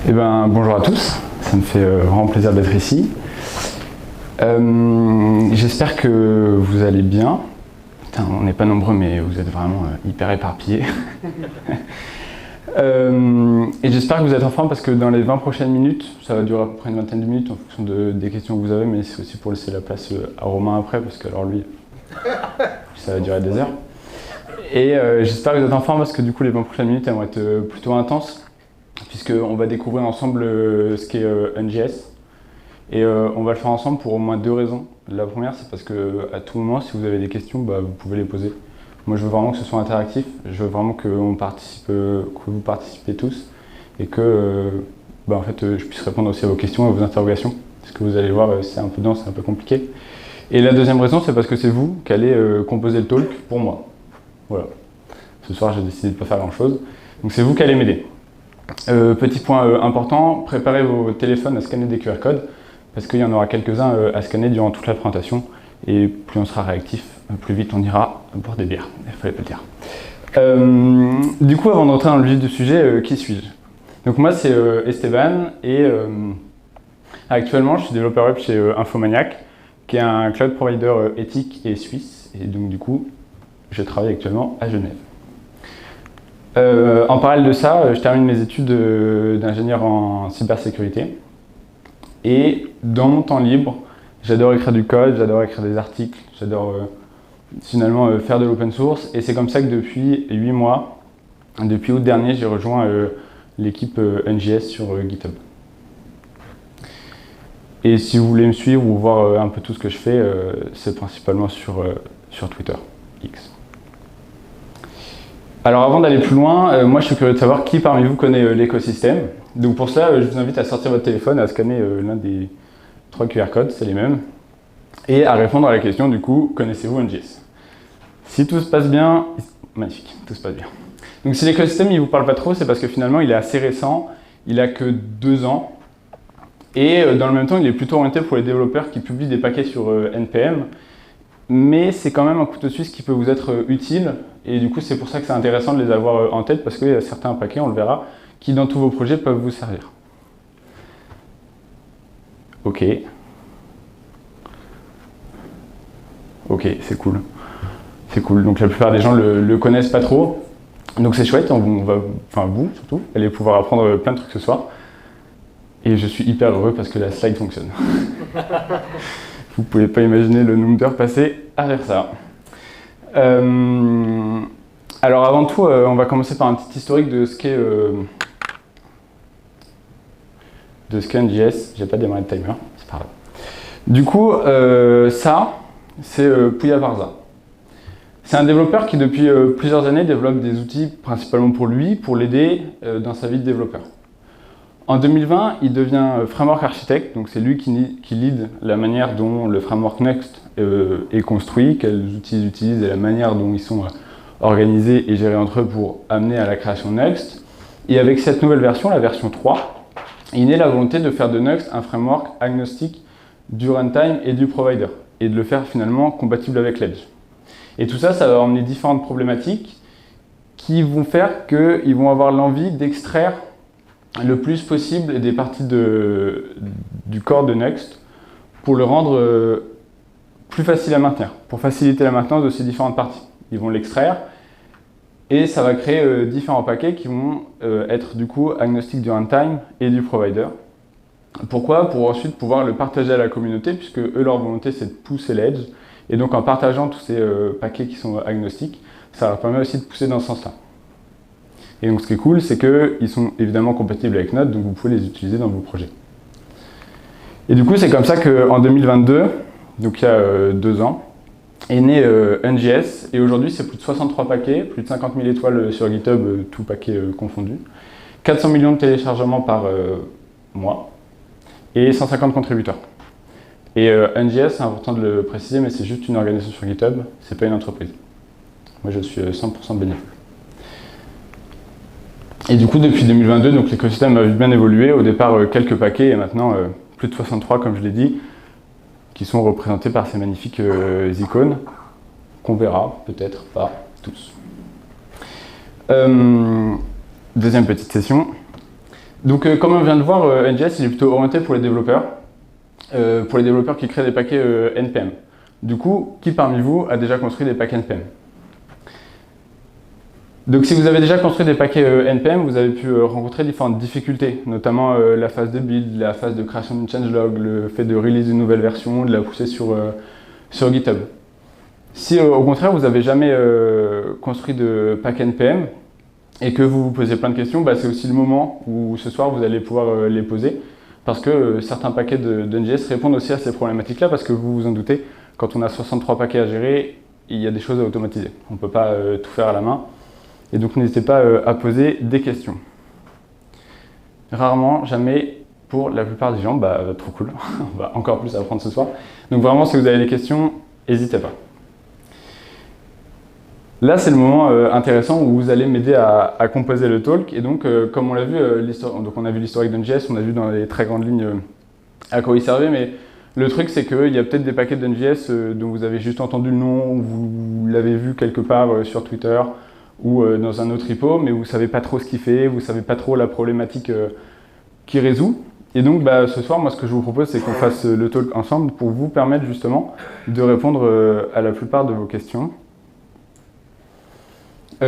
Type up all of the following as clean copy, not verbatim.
Eh ben, bonjour à tous, ça me fait vraiment plaisir d'être ici. J'espère que vous allez bien. Putain, on n'est pas nombreux, mais vous êtes vraiment hyper éparpillés. Et j'espère que vous êtes en forme parce que dans les 20 prochaines minutes, ça va durer à peu près une vingtaine de minutes en fonction des questions que vous avez, mais c'est aussi pour laisser la place à Romain après, parce que alors lui, ça va durer des heures. Et j'espère que vous êtes en forme parce que du coup les 20 prochaines minutes elles vont être plutôt intenses, puisqu'on va découvrir ensemble ce qu'est NGS. Et on va le faire ensemble pour au moins deux raisons. La première, c'est parce que à tout moment, si vous avez des questions, vous pouvez les poser. Moi, je veux vraiment que ce soit interactif. Je veux vraiment que vous participez tous et que en fait, je puisse répondre aussi à vos questions, à vos interrogations. Parce que vous allez voir, c'est un peu dense, c'est un peu compliqué. Et la deuxième raison, c'est parce que c'est vous qui allez composer le talk pour moi. Voilà. Ce soir, j'ai décidé de ne pas faire grand-chose. Donc, c'est vous qui allez m'aider. Petit point important, préparez vos téléphones à scanner des QR codes parce qu'il y en aura quelques-uns à scanner durant toute la présentation et plus on sera réactif, plus vite on ira boire des bières, il fallait pas le dire. Du coup, avant de rentrer dans le vif du sujet, qui suis-je? Donc moi c'est Esteban et actuellement je suis développeur web chez Infomaniac qui est un cloud provider éthique et suisse et donc du coup je travaille actuellement à Genève. En parallèle de ça, je termine mes études d'ingénieur en cybersécurité. Et dans mon temps libre, j'adore écrire du code, j'adore écrire des articles, j'adore finalement faire de l'open source. Et c'est comme ça que depuis 8 mois, depuis août dernier, j'ai rejoint l'équipe NGS sur GitHub. Et si vous voulez me suivre ou voir un peu tout ce que je fais, c'est principalement sur Twitter, X. Alors avant d'aller plus loin, moi je suis curieux de savoir qui parmi vous connaît l'écosystème. Donc pour cela, je vous invite à sortir votre téléphone, à scanner l'un des 3 QR codes, c'est les mêmes, et à répondre à la question du coup, connaissez-vous NGS? Si tout se passe bien, magnifique, tout se passe bien. Donc si l'écosystème il vous parle pas trop, c'est parce que finalement il est assez récent, il a que 2 ans, et dans le même temps il est plutôt orienté pour les développeurs qui publient des paquets sur NPM, mais c'est quand même un couteau suisse qui peut vous être utile, et du coup c'est pour ça que c'est intéressant de les avoir en tête, parce qu'il y a certains paquets, on le verra, qui dans tous vos projets peuvent vous servir. Ok. Ok, c'est cool. C'est cool. Donc la plupart des gens le connaissent pas trop. Donc c'est chouette, vous surtout, allez pouvoir apprendre plein de trucs ce soir. Et je suis hyper heureux parce que la slide fonctionne. Vous pouvez pas imaginer le nombre d'heures passées à faire ça. Alors avant tout, on va commencer par un petit historique de ce qu'est NGS. J'ai pas démarré le timer, c'est pas grave. Du coup, ça, c'est Pouya Varza. C'est un développeur qui depuis plusieurs années développe des outils principalement pour lui, pour l'aider dans sa vie de développeur. En 2020, il devient framework architecte, donc c'est lui qui lead la manière dont le framework Next est construit, quels outils ils utilisent et la manière dont ils sont organisés et gérés entre eux pour amener à la création de Next. Et avec cette nouvelle version, la version 3, il naît la volonté de faire de Next un framework agnostique du runtime et du provider, et de le faire finalement compatible avec l'Edge. Et tout ça, ça va emmener différentes problématiques qui vont faire qu'ils vont avoir l'envie d'extraire le plus possible des parties du corps de Next pour le rendre plus facile à maintenir, pour faciliter la maintenance de ces différentes parties. Ils vont l'extraire et ça va créer différents paquets qui vont être du coup agnostiques du runtime et du provider. Pourquoi? Pour ensuite pouvoir le partager à la communauté, puisque eux, leur volonté, c'est de pousser l'Edge. Et donc, en partageant tous ces paquets qui sont agnostiques, ça leur permet aussi de pousser dans ce sens-là. Et donc, ce qui est cool, c'est qu'ils sont évidemment compatibles avec Node, donc vous pouvez les utiliser dans vos projets. Et du coup, c'est comme ça qu'en 2022, donc il y a 2 ans, est né NGS. Et aujourd'hui, c'est plus de 63 paquets, plus de 50 000 étoiles sur GitHub, tout paquet confondu. 400 millions de téléchargements par mois. Et 150 contributeurs. Et NGS, c'est important de le préciser, mais c'est juste une organisation sur GitHub, c'est pas une entreprise. Moi, je suis 100% bénévole. Et du coup, depuis 2022, donc l'écosystème a bien évolué. Au départ, quelques paquets, et maintenant, plus de 63, comme je l'ai dit, qui sont représentés par ces magnifiques icônes, qu'on verra, peut-être pas tous. Deuxième petite session. Donc comme on vient de voir, NGS il est plutôt orienté pour les développeurs qui créent des paquets NPM. Du coup, qui parmi vous a déjà construit des paquets NPM? Donc si vous avez déjà construit des paquets NPM, vous avez pu rencontrer différentes difficultés, notamment la phase de build, la phase de création d'une changelog, le fait de release une nouvelle version, de la pousser sur GitHub. Si au contraire vous n'avez jamais construit de pack NPM et que vous vous posez plein de questions, bah, c'est aussi le moment où ce soir vous allez pouvoir les poser, parce que certains paquets de NGS répondent aussi à ces problématiques-là, parce que vous vous en doutez, quand on a 63 paquets à gérer, il y a des choses à automatiser. On ne peut pas tout faire à la main. Et donc n'hésitez pas à poser des questions. Rarement, jamais, pour la plupart des gens, bah trop cool, on va encore plus apprendre ce soir. Donc vraiment, si vous avez des questions, n'hésitez pas. Là, c'est le moment intéressant où vous allez m'aider à composer le talk. Et donc, comme on l'a vu, on a vu l'historique de NGS, on a vu dans les très grandes lignes à quoi il servait, mais le truc, c'est qu'il y a peut-être des paquets de NGS dont vous avez juste entendu le nom, ou vous l'avez vu quelque part sur Twitter, ou dans un autre repo, mais vous ne savez pas trop ce qu'il fait, vous ne savez pas trop la problématique qu'il résout. Et donc bah, ce soir, moi ce que je vous propose, c'est qu'on fasse le talk ensemble pour vous permettre justement de répondre à la plupart de vos questions. Et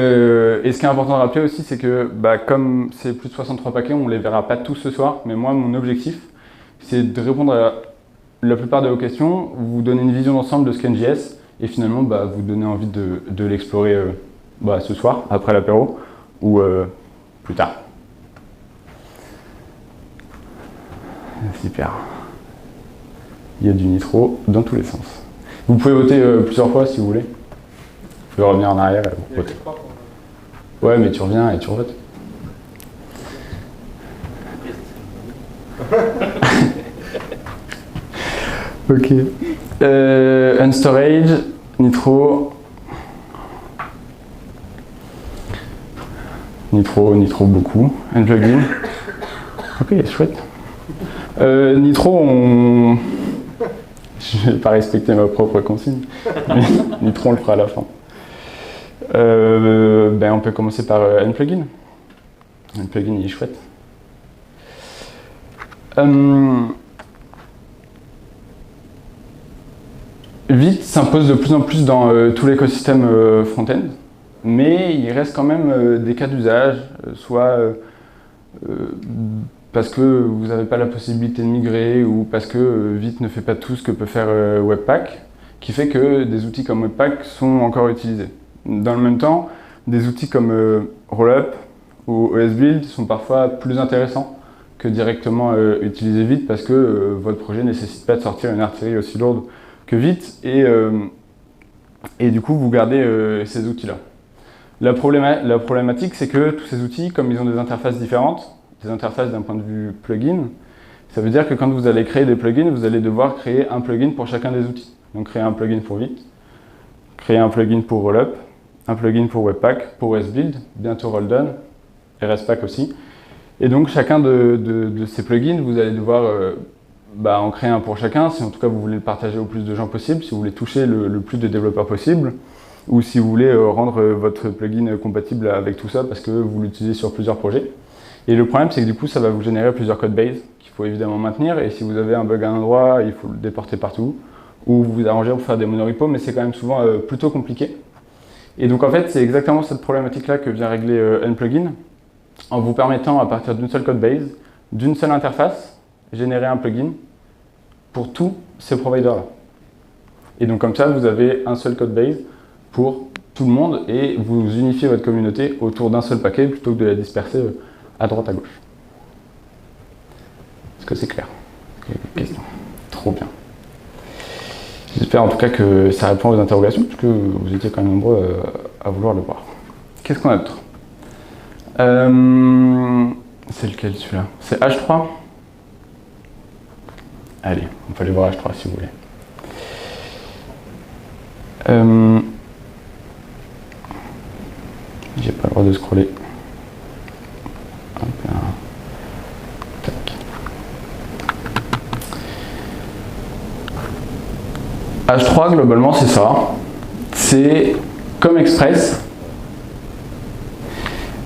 ce qui est important de rappeler aussi, c'est que bah, comme c'est plus de 63 paquets, on ne les verra pas tous ce soir, mais moi mon objectif, c'est de répondre à la plupart de vos questions, vous donner une vision d'ensemble de ce qu'est NGS, et finalement bah, vous donner envie de l'explorer bah, ce soir, après l'apéro, ou plus tard. Super. Il y a du nitro dans tous les sens. Vous pouvez voter plusieurs fois si vous voulez. Vous pouvez revenir en arrière et vous voter. Ouais, mais tu reviens et tu revotes. Ok. Unstorage, nitro. Nitro beaucoup. Unplugin. Ok, chouette. Nitro, je vais pas respecter ma propre consigne. Nitro, on le fera à la fin. Ben, on peut commencer par Unplugin. Unplugin, il est chouette. Vite s'impose de plus en plus dans tout l'écosystème front-end. Mais il reste quand même des cas d'usage, soit parce que vous n'avez pas la possibilité de migrer ou parce que Vite ne fait pas tout ce que peut faire Webpack, qui fait que des outils comme Webpack sont encore utilisés. Dans le même temps, des outils comme Rollup ou ESBuild sont parfois plus intéressants que directement utiliser Vite, parce que votre projet ne nécessite pas de sortir une artillerie aussi lourde que Vite, et du coup vous gardez ces outils-là. La problématique, c'est que tous ces outils, comme ils ont des interfaces différentes, des interfaces d'un point de vue plugin, ça veut dire que quand vous allez créer des plugins, vous allez devoir créer un plugin pour chacun des outils. Donc créer un plugin pour Vite, créer un plugin pour Rollup, un plugin pour Webpack, pour ESBuild, bientôt Rolldone, RSpack aussi. Et donc chacun de ces plugins, vous allez devoir en créer un pour chacun, si en tout cas vous voulez le partager au plus de gens possible, si vous voulez toucher le plus de développeurs possible, ou si vous voulez rendre votre plugin compatible avec tout ça parce que vous l'utilisez sur plusieurs projets. Et le problème, c'est que du coup, ça va vous générer plusieurs codebases qu'il faut évidemment maintenir, et si vous avez un bug à un endroit, il faut le déporter partout, ou vous vous arrangez pour faire des monorepos, mais c'est quand même souvent plutôt compliqué. Et donc en fait, c'est exactement cette problématique-là que vient régler Unplugin, en vous permettant, à partir d'une seule codebase, d'une seule interface, générer un plugin pour tous ces providers-là. Et donc comme ça, vous avez un seul codebase pour tout le monde, et vous unifiez votre communauté autour d'un seul paquet plutôt que de la disperser à droite à gauche. Est-ce que c'est clair? Question. Trop bien. J'espère en tout cas que ça répond aux interrogations, puisque vous étiez quand même nombreux à vouloir le voir. Qu'est-ce qu'on a d'autre? C'est lequel celui-là? C'est H3? Allez, on peut aller voir H3 si vous voulez. J'ai pas le droit de scroller. Tac. H3 globalement c'est ça. C'est comme Express,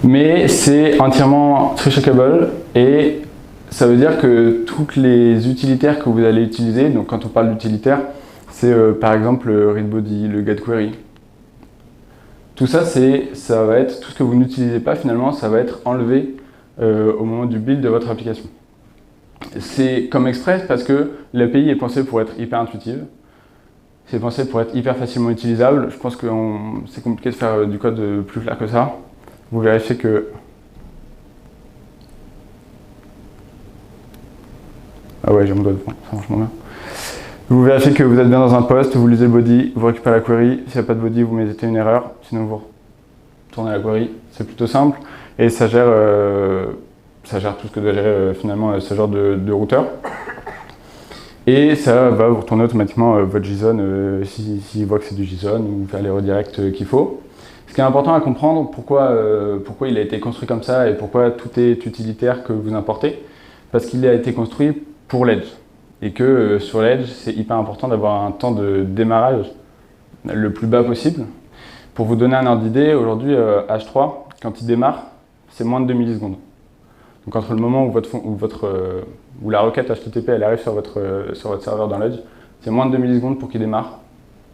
Mais c'est entièrement tree checkable et ça veut dire que toutes les utilitaires que vous allez utiliser, donc quand on parle d'utilitaires, c'est par exemple le readBody, le getQuery. Tout ça, ça va être tout ce que vous n'utilisez pas finalement, ça va être enlevé au moment du build de votre application. C'est comme express parce que l'API est pensée pour être hyper intuitive. C'est pensé pour être hyper facilement utilisable. Je pense que c'est compliqué de faire du code plus clair que ça. Vous vérifiez que... Ah ouais, j'ai mon doigt devant, ça marche moins bien. Vous vérifiez que vous êtes bien dans un post, vous lisez le body, vous récupérez la query. S'il n'y a pas de body, vous mettez une erreur. Sinon, vous retournez la query. C'est plutôt simple. Et ça gère tout ce que doit gérer finalement ce genre de routeur. Et ça va vous retourner automatiquement votre JSON s'il voit que c'est du JSON ou faire les redirects qu'il faut. Ce qui est important à comprendre, pourquoi il a été construit comme ça et pourquoi tout est utilitaire que vous importez. Parce qu'il a été construit pour l'Edge. Et que sur l'Edge, c'est hyper important d'avoir un temps de démarrage le plus bas possible. Pour vous donner un ordre d'idée, aujourd'hui, H3, quand il démarre, c'est moins de 2 millisecondes. Donc entre le moment où la requête HTTP elle arrive sur votre serveur dans l'Edge, c'est moins de 2 millisecondes pour qu'il démarre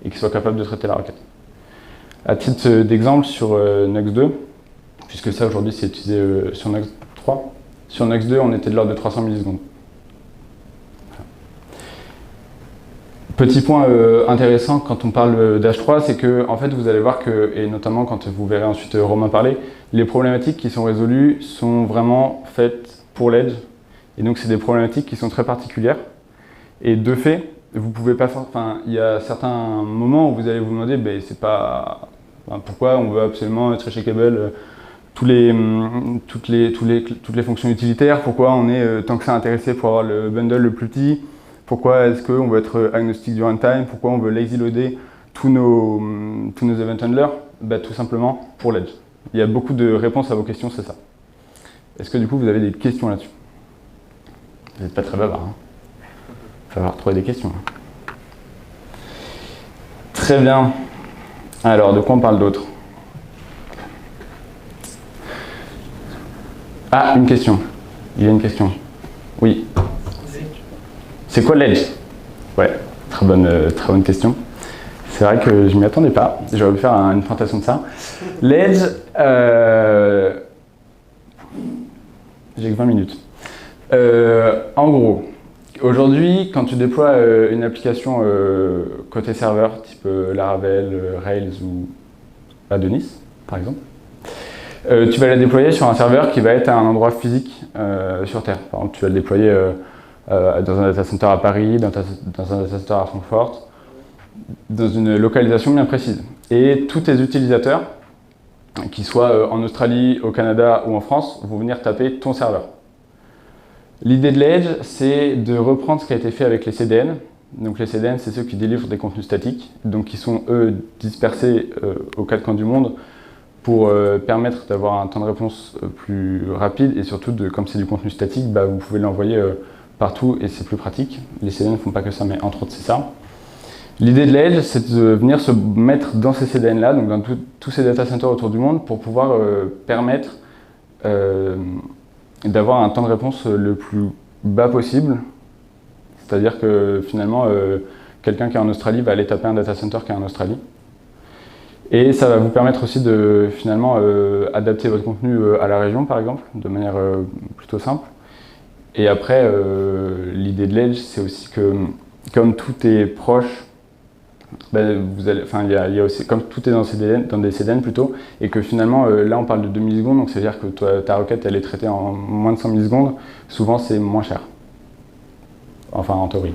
et qu'il soit capable de traiter la requête. À titre d'exemple, sur Nux 2, puisque ça aujourd'hui c'est utilisé sur Nux 3, sur Nux 2 on était de l'ordre de 300 millisecondes. Petit point intéressant quand on parle d'H3, c'est que en fait vous allez voir que, et notamment quand vous verrez ensuite Romain parler, les problématiques qui sont résolues sont vraiment faites pour l'Edge. Et donc c'est des problématiques qui sont très particulières. Et de fait, vous pouvez pas, il y a certains moments où vous allez vous demander, ben, c'est pas, pourquoi on veut absolument tree checkable toutes les fonctions utilitaires, pourquoi on est tant que ça intéressé pour avoir le bundle le plus petit. Pourquoi est-ce qu'on veut être agnostique du runtime? Pourquoi on veut lazy loader tous nos event handlers? Bah, tout simplement pour l'Edge. Il y a beaucoup de réponses à vos questions, c'est ça. Est-ce que du coup vous avez des questions là-dessus? Vous n'êtes pas très bavard. Hein, il va falloir trouver des questions. Très bien. Alors, de quoi on parle d'autre? Ah, une question. Il y a une question. Oui. C'est quoi l'Edge? Ouais, très bonne question. C'est vrai que je ne m'y attendais pas. J'aurais pu faire une présentation de ça. L'Edge, j'ai que 20 minutes. En gros, aujourd'hui, quand tu déploies une application côté serveur, type Laravel, Rails ou Adonis, par exemple, tu vas la déployer sur un serveur qui va être à un endroit physique sur Terre. Par exemple, tu vas le déployer dans un data center à Paris, dans un data center à Francfort, dans une localisation bien précise. Et tous tes utilisateurs, qu'ils soient en Australie, au Canada ou en France, vont venir taper ton serveur. L'idée de l'Edge, c'est de reprendre ce qui a été fait avec les CDN. Donc les CDN, c'est ceux qui délivrent des contenus statiques, donc qui sont eux dispersés aux quatre coins du monde pour permettre d'avoir un temps de réponse plus rapide et surtout, comme c'est du contenu statique, bah, vous pouvez l'envoyer partout et c'est plus pratique. Les CDN ne font pas que ça, mais entre autres c'est ça. L'idée de l'Edge, c'est de venir se mettre dans ces CDN-là, donc dans tous ces data centers autour du monde, pour pouvoir permettre d'avoir un temps de réponse le plus bas possible. C'est-à-dire que finalement, quelqu'un qui est en Australie va aller taper un data center qui est en Australie. Et ça va vous permettre aussi de finalement adapter votre contenu à la région, par exemple, de manière plutôt simple. Et après, l'idée de l'Edge, c'est aussi que, comme tout est proche, ben, il y a aussi, comme tout est dans des CDN plutôt, et que finalement, là on parle de 2 millisecondes, donc ça veut dire que ta requête elle est traitée en moins de 100 millisecondes, souvent c'est moins cher. Enfin, en théorie.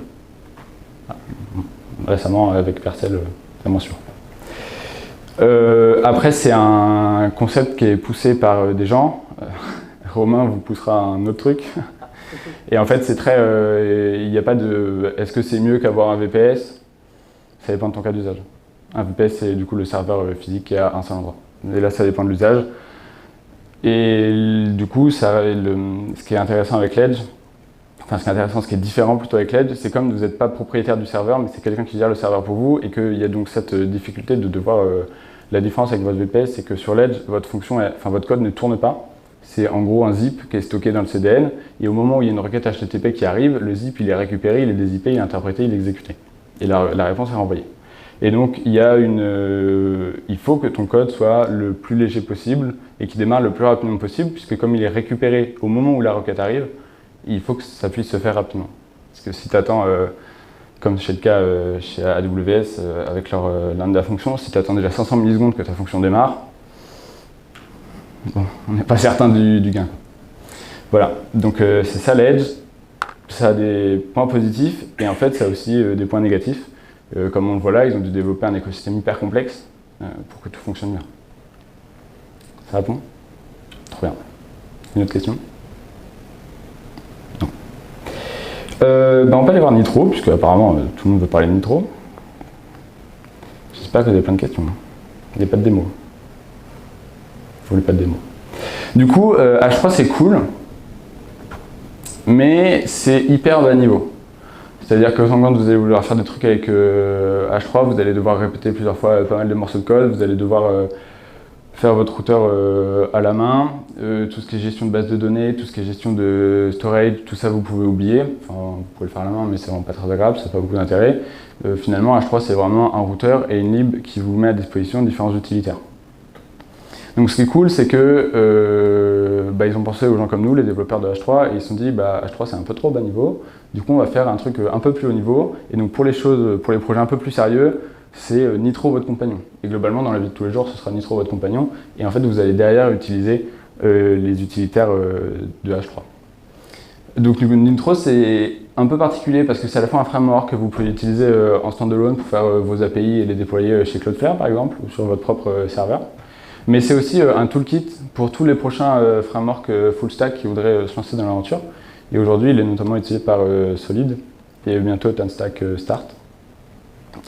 Récemment, avec Vercel, c'est moins sûr. Après, c'est un concept qui est poussé par des gens. Romain vous poussera un autre truc. Et en fait, c'est très. Il n'y a pas de. Est-ce que c'est mieux qu'avoir un VPS? Ça dépend de ton cas d'usage. Un VPS, c'est du coup le serveur physique qui est à un seul endroit. Et là, ça dépend de l'usage. Et du coup, ce qui est intéressant avec l'Edge, ce qui est différent plutôt avec l'Edge, c'est comme vous n'êtes pas propriétaire du serveur, mais c'est quelqu'un qui gère le serveur pour vous, et qu'il y a donc cette difficulté de devoir La différence avec votre VPS, c'est que sur l'Edge, votre code ne tourne pas. C'est en gros un zip qui est stocké dans le CDN, et au moment où il y a une requête HTTP qui arrive, le zip il est récupéré, il est dézippé, il est interprété, il est exécuté. Et la réponse est renvoyée. Et donc il faut que ton code soit le plus léger possible et qu'il démarre le plus rapidement possible, puisque comme il est récupéré au moment où la requête arrive, il faut que ça puisse se faire rapidement. Parce que si tu attends, comme c'est le cas chez AWS avec leur lambda fonction, si tu attends déjà 500 millisecondes que ta fonction démarre, bon, on n'est pas certain du gain. Voilà, donc c'est ça l'Edge. Ça a des points positifs et en fait ça a aussi des points négatifs. Comme on le voit là, ils ont dû développer un écosystème hyper complexe pour que tout fonctionne bien. Ça répond? Trop bien. Une autre question? Non. On peut aller voir Nitro, puisque apparemment tout le monde veut parler de Nitro. J'espère que vous avez plein de questions. Il n'y a pas de démo. Il faut pas de démo. Du coup, H3 c'est cool, mais c'est hyper bas niveau. C'est-à-dire que quand vous allez vouloir faire des trucs avec H3, vous allez devoir répéter plusieurs fois pas mal de morceaux de code, vous allez devoir faire votre routeur à la main, tout ce qui est gestion de base de données, tout ce qui est gestion de storage, tout ça vous pouvez oublier. Enfin, vous pouvez le faire à la main, mais c'est vraiment pas très agréable, ça n'a pas beaucoup d'intérêt. Finalement, H3 c'est vraiment un routeur et une lib qui vous met à disposition différents utilitaires. Donc ce qui est cool, c'est que ils ont pensé aux gens comme nous, les développeurs de H3, et ils se sont dit H3 c'est un peu trop bas niveau, du coup on va faire un truc un peu plus haut niveau, et donc pour les projets un peu plus sérieux, c'est Nitro votre compagnon. Et globalement dans la vie de tous les jours, ce sera Nitro votre compagnon, et en fait vous allez derrière utiliser les utilitaires de H3. Donc Nitro c'est un peu particulier parce que c'est à la fois un framework que vous pouvez utiliser en standalone pour faire vos API et les déployer chez Cloudflare par exemple, ou sur votre propre serveur. Mais c'est aussi un toolkit pour tous les prochains frameworks full stack qui voudraient se lancer dans l'aventure. Et aujourd'hui, il est notamment utilisé par Solid et bientôt TanStack Start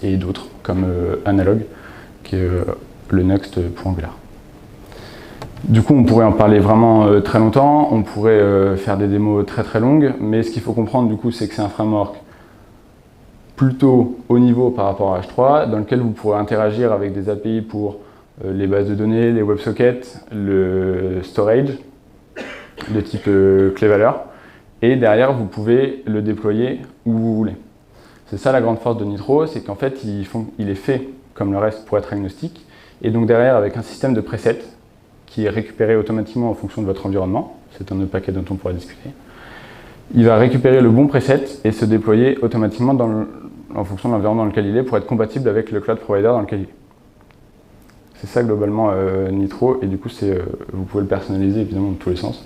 et d'autres comme Analog, qui est le Next pour Angular. Du coup, on pourrait en parler vraiment très longtemps, on pourrait faire des démos très très longues, mais ce qu'il faut comprendre du coup, c'est que c'est un framework plutôt haut niveau par rapport à H3, dans lequel vous pourrez interagir avec des API pour les bases de données, les WebSockets, le storage de type clé-valeur, et derrière vous pouvez le déployer où vous voulez. C'est ça la grande force de Nitro, c'est qu'en fait il est fait comme le reste pour être agnostique, et donc derrière avec un système de presets qui est récupéré automatiquement en fonction de votre environnement, c'est un autre paquet dont on pourra discuter, il va récupérer le bon preset et se déployer automatiquement en fonction de l'environnement dans lequel il est pour être compatible avec le cloud provider dans lequel il est. C'est ça globalement Nitro, et du coup vous pouvez le personnaliser évidemment dans tous les sens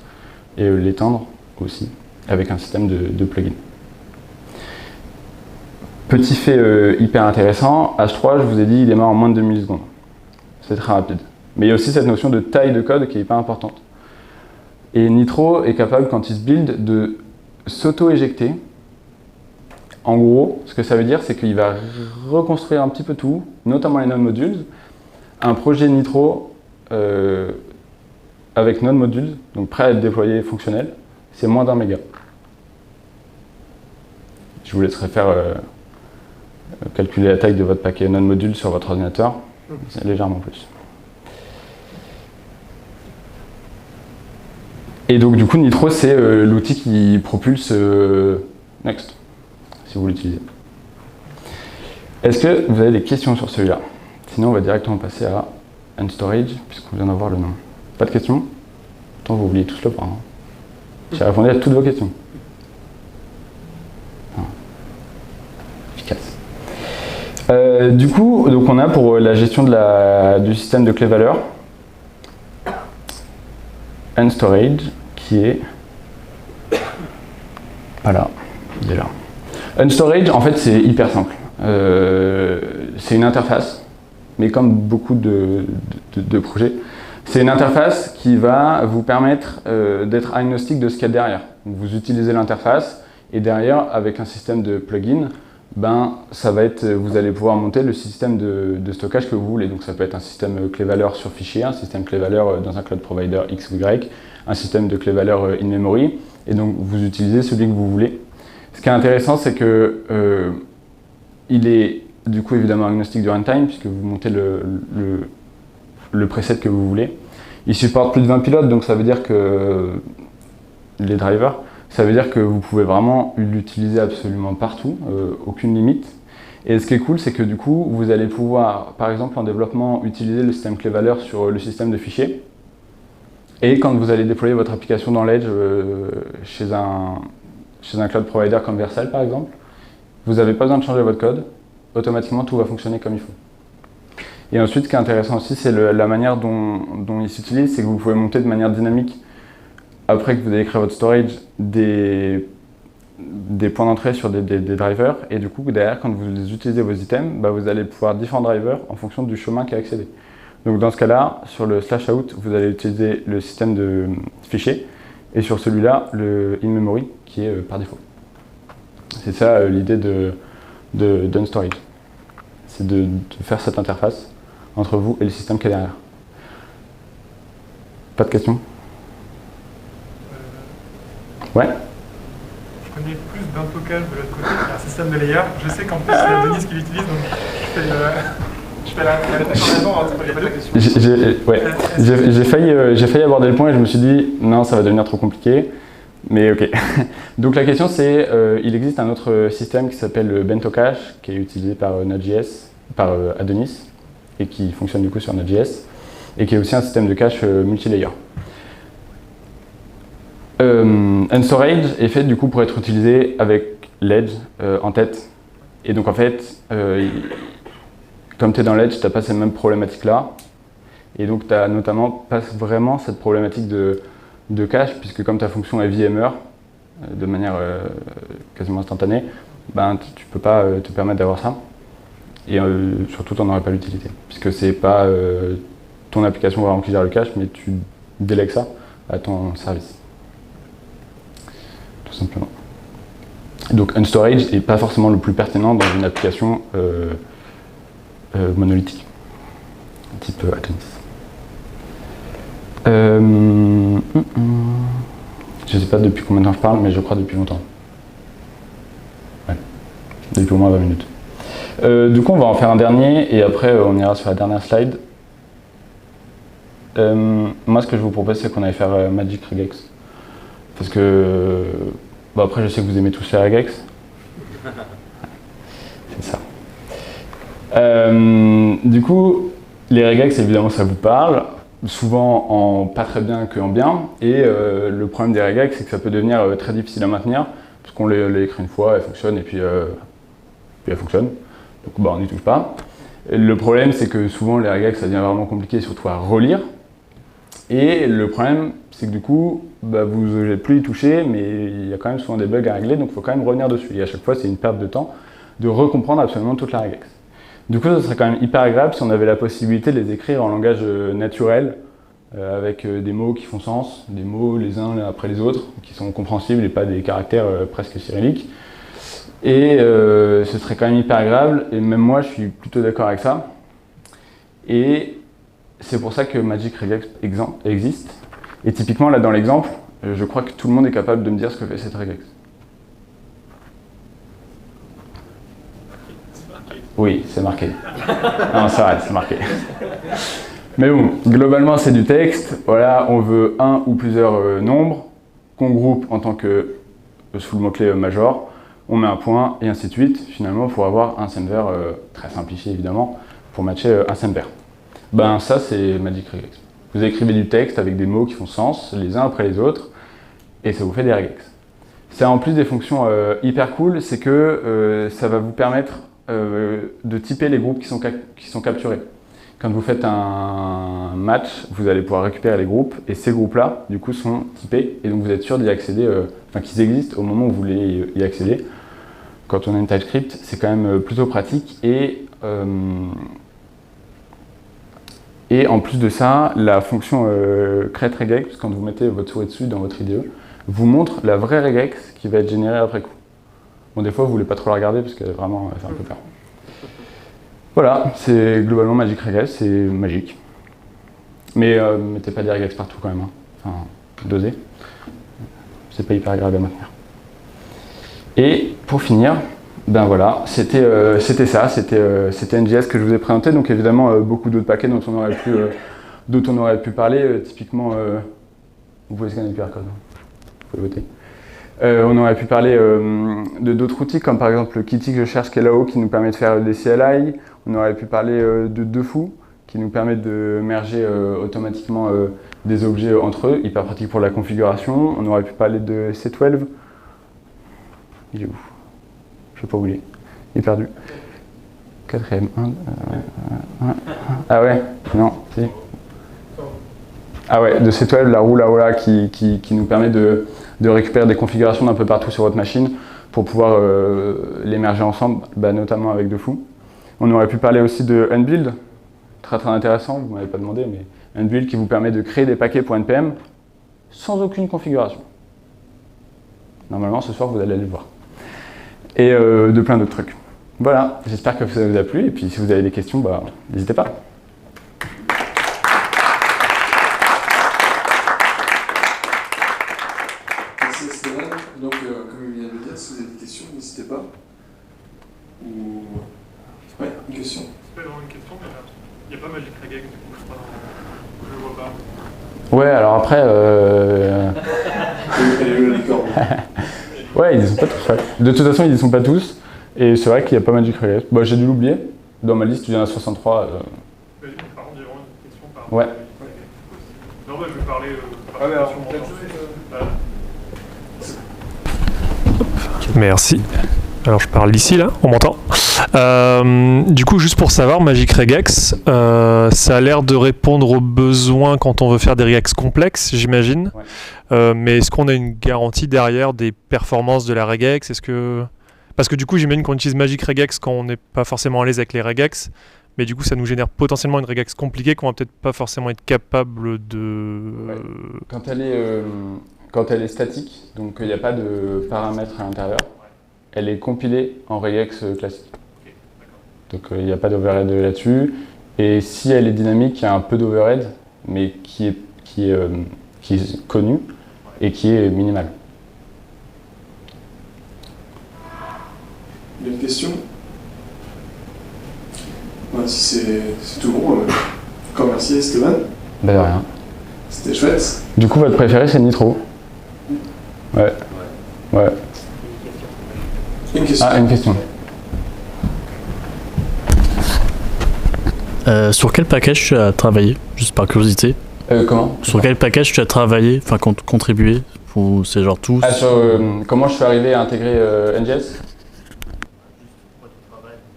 et l'étendre aussi avec un système de plugins. Petit fait hyper intéressant, H3 je vous ai dit il démarre en moins de 2 millisecondes. C'est très rapide. Mais il y a aussi cette notion de taille de code qui est hyper importante. Et Nitro est capable quand il se build de s'auto-éjecter. En gros, ce que ça veut dire c'est qu'il va reconstruire un petit peu tout, notamment les node modules. Un projet Nitro avec node modules, donc prêt à être déployé fonctionnel, c'est moins d'1 méga. Je vous laisserai faire calculer la taille de votre paquet node module sur votre ordinateur, c'est légèrement plus. Et donc du coup Nitro c'est l'outil qui propulse Next, si vous l'utilisez. Est-ce que vous avez des questions sur celui-là? Sinon, on va directement passer à Unstorage, puisqu'on vient d'avoir le nom. Pas de questions? Pourtant, vous oubliez tous le point. J'ai répondu à toutes vos questions. Efficace. Du coup, donc on a pour la gestion du système de clé-valeur Unstorage, qui est... Voilà, il est là. Unstorage, en fait, c'est hyper simple. C'est une interface, mais comme beaucoup de projets, c'est une interface qui va vous permettre d'être agnostique de ce qu'il y a derrière. Donc vous utilisez l'interface et derrière, avec un système de plugin, ça va être, vous allez pouvoir monter le système de stockage que vous voulez. Donc ça peut être un système clé-valeur sur fichier, un système clé-valeur dans un cloud provider X ou Y, un système de clé-valeur in-memory, et donc vous utilisez celui que vous voulez. Ce qui est intéressant, c'est que il est du coup évidemment agnostique du runtime, puisque vous montez le preset que vous voulez. Il supporte plus de 20 pilotes, donc ça veut dire que les drivers, ça veut dire que vous pouvez vraiment l'utiliser absolument partout, aucune limite. Et ce qui est cool, c'est que du coup, vous allez pouvoir, par exemple en développement, utiliser le système clé-valeur sur le système de fichiers. Et quand vous allez déployer votre application dans l'Edge chez un cloud provider comme Vercel par exemple, vous n'avez pas besoin de changer votre code, automatiquement tout va fonctionner comme il faut. Et ensuite, ce qui est intéressant aussi, c'est la manière dont il s'utilise, c'est que vous pouvez monter de manière dynamique, après que vous avez créé votre storage, des points d'entrée sur des drivers, et du coup, derrière, quand vous utilisez vos items, bah, vous allez pouvoir différents drivers en fonction du chemin qui est accédé. Donc dans ce cas-là, sur le /out, vous allez utiliser le système de fichiers, et sur celui-là, le in-memory, qui est par défaut. C'est ça l'idée d'UnStorage. C'est de faire cette interface entre vous et le système qui est derrière. Pas de questions? Ouais. Je connais plus d'Intocage de l'autre côté, qui est un système de layer. Je sais qu'en plus, c'est la Denis qui l'utilise, donc je fais la comparaison entre les deux. J'ai failli aborder le point et je me suis dit, non, ça va devenir trop compliqué. Mais ok. Donc la question c'est, il existe un autre système qui s'appelle Bento Cache, qui est utilisé par Node.js, par Adonis, et qui fonctionne du coup sur Node.js, et qui est aussi un système de cache multilayer. UnStorage est fait du coup pour être utilisé avec l'Edge en tête. Et donc en fait, comme tu es dans l'Edge, tu n'as pas ces mêmes problématiques là. Et donc tu as notamment pas vraiment cette problématique de cache, puisque comme ta fonction est VMware, de manière quasiment instantanée, ben, tu ne peux pas te permettre d'avoir ça. Et surtout, tu n'en aurais pas l'utilité, puisque c'est pas ton application vraiment qui gère le cache, mais tu délègues ça à ton service. Tout simplement. Donc UnStorage n'est pas forcément le plus pertinent dans une application monolithique, type Adonis. Je ne sais pas depuis combien de temps je parle, mais je crois depuis longtemps. Ouais. Depuis au moins 20 minutes. Du coup, on va en faire un dernier et après on ira sur la dernière slide. Moi, ce que je vous propose, c'est qu'on aille faire Magic Regex. Parce que, bon, après, je sais que vous aimez tous les regex. C'est ça. Du coup, les regex, évidemment, ça vous parle. Souvent en pas très bien qu'en bien. Et le problème des regex, c'est que ça peut devenir très difficile à maintenir. Parce qu'on l'a écrit une fois, elle fonctionne et puis elle fonctionne. Donc bah, on n'y touche pas. Et le problème, c'est que souvent les regex, ça devient vraiment compliqué, surtout à relire. Et le problème, c'est que du coup, bah, vous n'allez plus y toucher, mais il y a quand même souvent des bugs à régler, donc il faut quand même revenir dessus. Et à chaque fois, c'est une perte de temps de recomprendre absolument toute la regex. Du coup, ça serait quand même hyper agréable si on avait la possibilité de les écrire en langage naturel, avec des mots qui font sens, des mots les uns après les autres, qui sont compréhensibles et pas des caractères presque cyrilliques. Et ce serait quand même hyper agréable, et même moi, je suis plutôt d'accord avec ça. Et c'est pour ça que Magic Regex existe. Et typiquement, là, dans l'exemple, je crois que tout le monde est capable de me dire ce que fait cette regex. Oui, c'est marqué. Non, c'est vrai, c'est marqué. Mais bon, globalement, c'est du texte. Voilà, on veut un ou plusieurs nombres qu'on groupe en tant que sous le mot-clé major. On met un point et ainsi de suite, finalement, pour avoir un sender très simplifié, évidemment, pour matcher un sender. Ben, ça, c'est Magic Regex. Vous écrivez du texte avec des mots qui font sens, les uns après les autres, et ça vous fait des regex. Ça a en plus des fonctions hyper cool, c'est que ça va vous permettre de typer les groupes qui sont capturés. Quand vous faites un match, vous allez pouvoir récupérer les groupes, et ces groupes-là, du coup, sont typés, et donc vous êtes sûr d'y accéder, enfin qu'ils existent au moment où vous voulez y accéder. Quand on a une TypeScript, c'est quand même plutôt pratique, et en plus de ça, la fonction createRegex, quand vous mettez votre souris dessus dans votre IDE, vous montre la vraie regex qui va être générée après coup. Bon, des fois, vous voulez pas trop la regarder parce que vraiment, elle fait un peu peur. Voilà, c'est globalement Magic Regex, c'est magique. Mais mettez pas des regex partout quand même. Hein. Enfin, dosez. C'est pas hyper agréable à maintenir. Et pour finir, ben voilà, c'était ça, c'était NGS que je vous ai présenté. Donc évidemment, beaucoup d'autres paquets dont on aurait pu dont on aurait pu parler, typiquement, vous pouvez scanner le QR code, vous pouvez voter. On aurait pu parler de d'autres outils, comme par exemple le Kitty que je cherche qui est là-haut, qui nous permet de faire des CLI. On aurait pu parler de Defoo, qui nous permet de merger automatiquement des objets entre eux, hyper pratique pour la configuration. On aurait pu parler de C12. Il est où? Je ne sais pas où il est. Il est perdu. Quatrième. Ah ouais? Non, si. Ah ouais, de C12, la roue là qui nous permet de récupérer des configurations d'un peu partout sur votre machine pour pouvoir les merger ensemble, notamment avec Defoo. On aurait pu parler aussi de Unbuild, très intéressant, vous ne m'avez pas demandé, mais Unbuild qui vous permet de créer des paquets pour NPM sans aucune configuration. Normalement, ce soir, vous allez le voir. Et de plein d'autres trucs. Voilà, j'espère que ça vous a plu, et puis si vous avez des questions, n'hésitez pas. Merci Esteban. Donc, comme il vient de le dire, si vous avez des questions, n'hésitez pas. Ou... Ouais, une question. C'est pas vraiment une question, mais il n'y a pas Magic Regex, du coup, je crois, je le vois pas. Ouais, alors après... Ouais, ils y sont pas tous. Ouais. De toute façon, ils y sont pas tous. Et c'est vrai qu'il y a pas Magic Regex. J'ai dû l'oublier. Dans ma liste, il y en a 63. Mais par contre, il y a vraiment une question par ouais. Magic Regex aussi. Non, je vais parler par Merci. Alors je parle d'ici là, on m'entend. Du coup, juste pour savoir, Magic Regex, ça a l'air de répondre aux besoins quand on veut faire des regex complexes, j'imagine. Ouais. Mais est-ce qu'on a une garantie derrière des performances de la regex? Parce que du coup, j'imagine qu'on utilise Magic Regex quand on n'est pas forcément à l'aise avec les regex, mais du coup, ça nous génère potentiellement une regex compliquée qu'on va peut-être pas forcément être capable de... Ouais. Quand elle est statique, donc il n'y a pas de paramètres à l'intérieur, elle est compilée en regex classique. Donc il n'y a pas d'overhead là-dessus. Et si elle est dynamique, il y a un peu d'overhead, mais qui est connu et qui est minimal. Il y a une question? Si c'est tout bon, encore merci Esteban. De rien. C'était chouette. Du coup, votre préféré, c'est Nitro? Ouais. Ouais. Une question. Ah, une question. Sur quel package tu as travaillé, juste par curiosité? Comment? Sur quel package tu as travaillé, enfin contribué? Ou c'est genre tous? Comment je suis arrivé à intégrer NGS?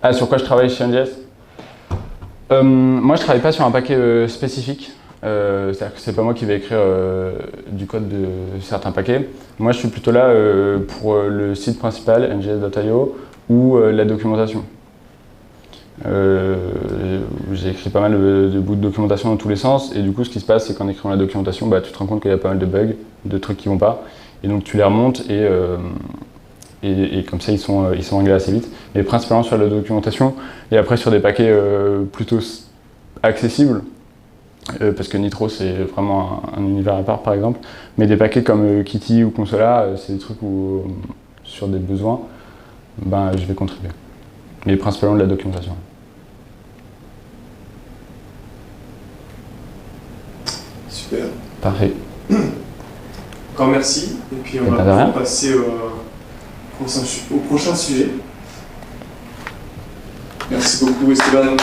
Ah, sur quoi je travaille chez NGS? Moi, je travaille pas sur un paquet spécifique. C'est-à-dire que c'est pas moi qui vais écrire du code de certains paquets. Moi, je suis plutôt là pour le site principal, ngs.io, ou la documentation. J'ai écrit pas mal de bouts de documentation dans tous les sens, et du coup, ce qui se passe, c'est qu'en écrivant la documentation, tu te rends compte qu'il y a pas mal de bugs, de trucs qui vont pas, et donc tu les remontes, et comme ça, ils sont réglés assez vite. Mais principalement sur la documentation, et après sur des paquets plutôt accessibles, parce que Nitro c'est vraiment un univers à part par exemple, mais des paquets comme Kitty ou Consola, c'est des trucs où sur des besoins, je vais contribuer. Mais principalement de la documentation. Super. Parfait. Encore merci, et puis on va passer au prochain sujet. Merci beaucoup Esteban.